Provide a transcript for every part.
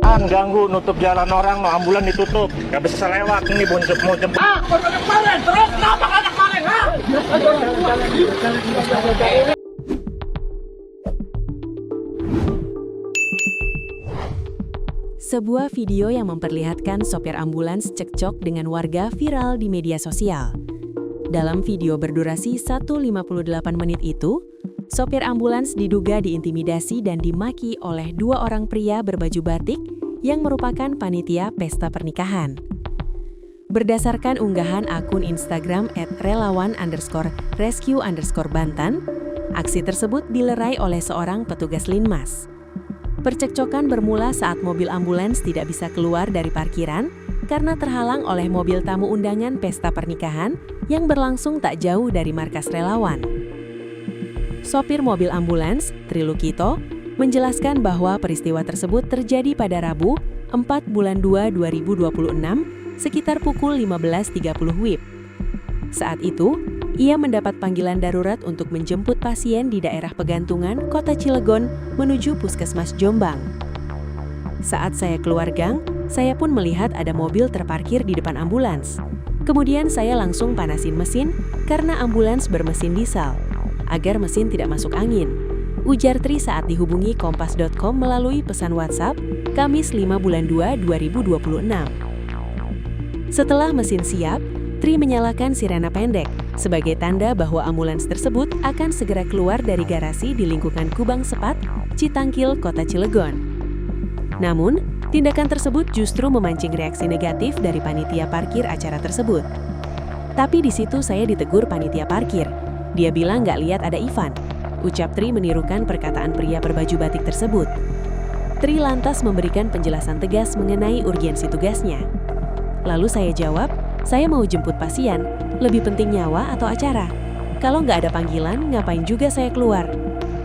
Ganggu nutup jalan orang, no ambulan ditutup, nggak bisa lewat. Ini mau jemput. Kemarin, terus kenapa kalian kemarin, ha? Sebuah video yang memperlihatkan sopir ambulans cekcok dengan warga viral di media sosial. Dalam video berdurasi 1:58 menit itu, sopir ambulans diduga diintimidasi dan dimaki oleh dua orang pria berbaju batik yang merupakan panitia pesta pernikahan. Berdasarkan unggahan akun Instagram @relawan_rescue_Banten, aksi tersebut dilerai oleh seorang petugas Linmas. Percekcokan bermula saat mobil ambulans tidak bisa keluar dari parkiran karena terhalang oleh mobil tamu undangan pesta pernikahan yang berlangsung tak jauh dari markas relawan. Sopir mobil ambulans, Tri Lukito, menjelaskan bahwa peristiwa tersebut terjadi pada Rabu, 4 bulan 2 2026, sekitar pukul 15.30 WIB. Saat itu, ia mendapat panggilan darurat untuk menjemput pasien di daerah Pegantungan, Kota Cilegon, menuju Puskesmas Jombang. Saat saya keluar gang, saya pun melihat ada mobil terparkir di depan ambulans. Kemudian saya langsung panasin mesin karena ambulans bermesin diesel, agar mesin tidak masuk angin, ujar Tri saat dihubungi Kompas.com melalui pesan WhatsApp, Kamis 5 bulan 2 2026. Setelah mesin siap, Tri menyalakan sirena pendek sebagai tanda bahwa ambulans tersebut akan segera keluar dari garasi di lingkungan Kubang Sepat, Citangkil, Kota Cilegon. Namun, tindakan tersebut justru memancing reaksi negatif dari panitia parkir acara tersebut. Tapi di situ saya ditegur panitia parkir. Dia bilang nggak lihat ada Ivan. Ucap Tri menirukan perkataan pria berbaju batik tersebut. Tri lantas memberikan penjelasan tegas mengenai urgensi tugasnya. Lalu saya jawab, saya mau jemput pasien, lebih penting nyawa atau acara? Kalau nggak ada panggilan, ngapain juga saya keluar?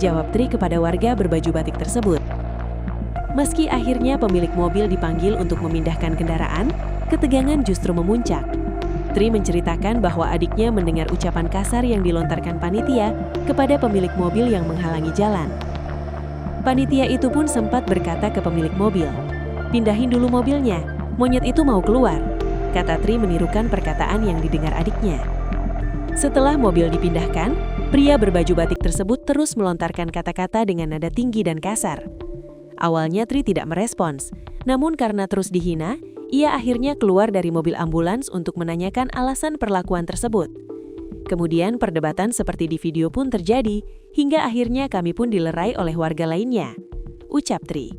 Jawab Tri kepada warga berbaju batik tersebut. Meski akhirnya pemilik mobil dipanggil untuk memindahkan kendaraan, ketegangan justru memuncak. Tri menceritakan bahwa adiknya mendengar ucapan kasar yang dilontarkan panitia kepada pemilik mobil yang menghalangi jalan. Panitia itu pun sempat berkata ke pemilik mobil, "Pindahin dulu mobilnya, monyet itu mau keluar," kata Tri menirukan perkataan yang didengar adiknya. Setelah mobil dipindahkan, pria berbaju batik tersebut terus melontarkan kata-kata dengan nada tinggi dan kasar. Awalnya Tri tidak merespons, namun karena terus dihina, ia akhirnya keluar dari mobil ambulans untuk menanyakan alasan perlakuan tersebut. Kemudian perdebatan seperti di video pun terjadi, hingga akhirnya kami pun dilerai oleh warga lainnya, ucap Tri.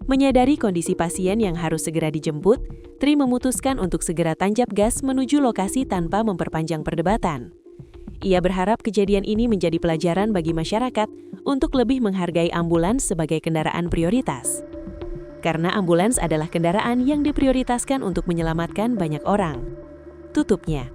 Menyadari kondisi pasien yang harus segera dijemput, Tri memutuskan untuk segera tancap gas menuju lokasi tanpa memperpanjang perdebatan. Ia berharap kejadian ini menjadi pelajaran bagi masyarakat untuk lebih menghargai ambulans sebagai kendaraan prioritas. Karena ambulans adalah kendaraan yang diprioritaskan untuk menyelamatkan banyak orang. Tutupnya.